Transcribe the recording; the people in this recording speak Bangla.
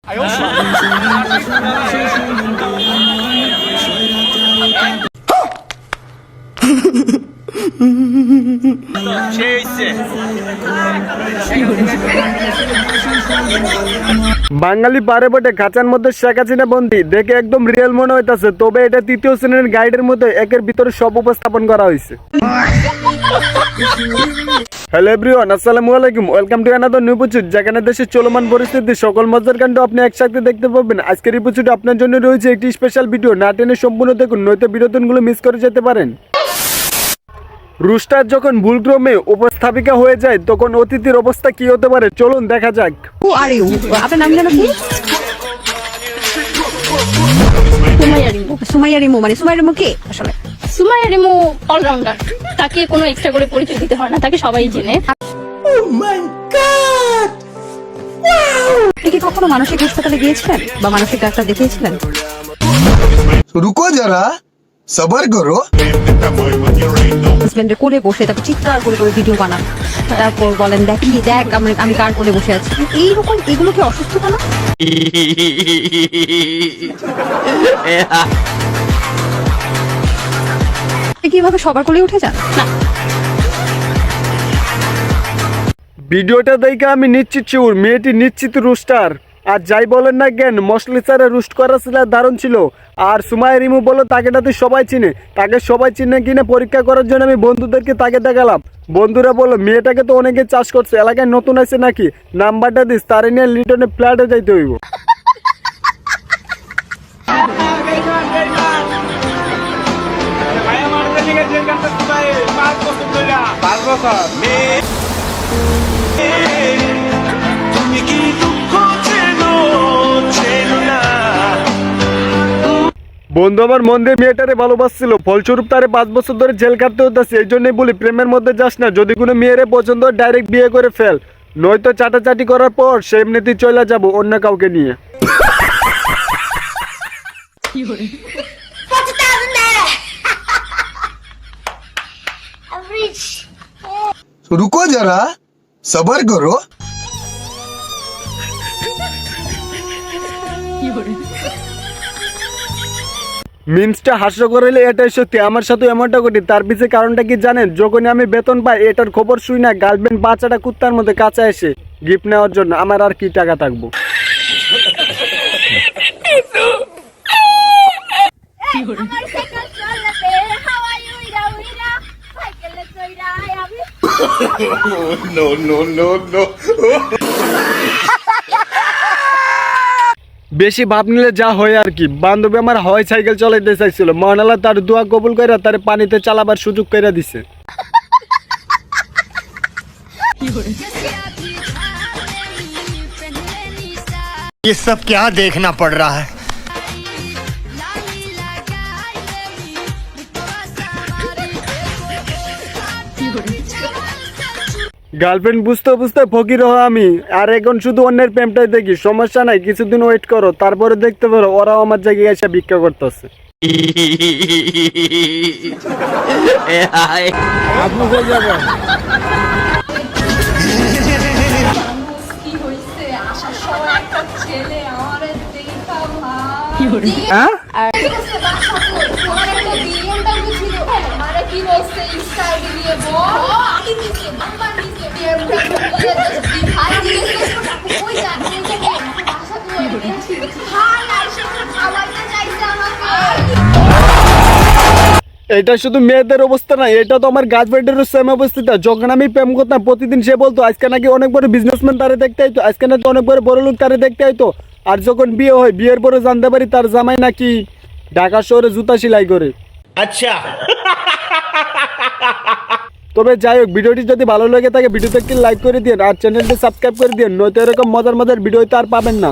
বাঙালি পারে বটে খাঁচার মধ্যে শেখ হাসিনা বন্দি দেখে একদম রিয়েল মনে হইতাছে, তবে এটা তৃতীয় শ্রেণীর গাইডের মধ্যে একের ভিতরে সব উপস্থাপন করা হয়েছে। হ্যালো এভরিওয়ান, আসসালামু আলাইকুম, welcome to another new episode, যেখানে দেশের চলমান পরিস্থিতি সকল মজার কাণ্ড আপনি একসাথে দেখতে পাবেন। আজকের এপিসোডে আপনার জন্য রয়েছে একটি স্পেশাল ভিডিও, না টেনে সম্পূর্ণ দেখুন, নয়তো বিনোদনগুলো মিস করে যেতে পারেন। রুস্টার যখন ভুলক্রমে উপস্থাপিকা হয়ে যায় তখন অতিথির অবস্থা কি হতে পারে, চলুন দেখা যাক। আপনার নাম জানো কি? সুমাইয়া রিমু। মানে সুমাইয়া রিমু কে আসলে? সুমাইয়া রিমু অলরাউন্ডার, তাকে কোনো এক্সট্রা করে পরিচয় দিতে হয় না, তাকে সবাই চেনে। আপনি কি কখনো মানসিক হাসপাতালে গিয়েছিলেন বা মানসিক ডাক্তার দেখিয়েছিলেন? रुको जरा सबर करो। হাজবেন্ডের কোলে বসে তারপর চিৎকার করে করে ভিডিও বানান, তারপর বলেন দেখ আমি কার কোলে বসে আছি। এইরকম এগুলো কি অসুস্থতা না? কিভাবে সবার কোলে উঠে যান? না, ভিডিওটা দেখে আমি নিশ্চিত শিওর মেয়েটি নিশ্চিত রুস্টার। আর যাই বলেন না কেন, মশলি ছাড়া রুস্ট করা ছিল দারুণ ছিল। আর সুমাইয়া রিমু বলো তাকে সবাই চিনে, তাকে সবাই চিনে কিনা পরীক্ষা করার জন্য আমি বন্ধুদেরকে তাকে দেখালাম। বন্ধুরা বললো মেয়েটাকে তো অনেকে চাষ করছে, এলাকায় নতুন আছে নাকি, নাম্বারটা দিস, তারে নিয়ে লিটনে ফ্ল্যাটে যাইতে হইব। বন্ধু আমার মন দিয়ে মেয়েটারে ভালোবাসছিল, ফলস্বরূপ তারে 5 বছর ধরে জেল কাটতে হতেছে। এই জন্যই বলি প্রেমের মধ্যে যাস না, যদি কোনো মেয়েরে পছন্দ ডাইরেক্ট বিয়ে করে ফেল, নয়তো চাটাচাটি করার পর সে এমনিতেই চলে যাবো অন্য কাউকে নিয়ে। रुको जरा सबर करो। মিমসটা হাস্যকর হলে এটাই সত্যি, আমার সাথে এমনটা ঘটি। তার পিছনে কারণটা কি জানেন? যখনই আমি বেতন পাই এটার খবর শুই না, গার্লফ্রেন্ড বাচ্চাটা কুত্তার মধ্যে কাছে এসে গিফট নেওয়ার জন্য, আমার আর কি টাকা থাকবো। বেশি ভাব নিলে যা হয় আর কি। বান্ধবী আমার হয় সাইকেল চালাইতে চাইছিল, মহানালা তার দোয়া কবুল করে তার পানিতে চালাবার সুযোগ করে দিছে। ये सब क्या देखना पड़ रहा है? গার্লফ্রেন্ড বুঝতে বুঝতে ফকির হয় আমি, আর এখন শুধু অন্যের প্রেমটাই দেখি। সমস্যা নাই, কিছুদিন ওয়েট করো, তারপরে দেখতে পারো ওরাও আমার জায়গায় এসে ভিক্ষা করতেছে। আপনি কই যাবেন? কি হইছে? আসার সময় একটা ছেলে আমারে দেখা হ্যাঁ? আর ঠিক আছে, বাসা কই? তোমার একটা ইন্টারভিউ ছিল, আমারে কি বলছে ইনস্টা আইডি দিয়ে বল। আইডি দিছে, নাম্বার দিছে, বিয়ের ভাই দিছে, কই যা কই যা বাসা কই? ভাই আইসা খাওয়াইতে চাইছে আমাকে। এটা শুধু মেয়েদের অবস্থা না, এটা তো আমার গার্লফ্রেন্ডেরও সেম অবস্থা। যখন আমি প্রেম করতাম প্রতিদিন সে বলতো আজকে নাকি অনেক বড় বিজনেসম্যান তারে দেখতে আইতো, আজকে নাকি অনেক বড় লোক তারে দেখতে আইতো। আর যখন বিয়ে হয়, বিয়ের পরে জানতে পারি তার জামাই নাকি ঢাকা শহরে জুতা সেলাই করে। अच्छा তবে যাই হোক, ভিডিওটি যদি ভালো লাগে থাকে ভিডিওতে একটি লাইক করে দিন আর চ্যানেলটি সাবস্ক্রাইব করে দিন, নয়তো এরকম মজার মজার ভিডিও তো আর পাবেন না।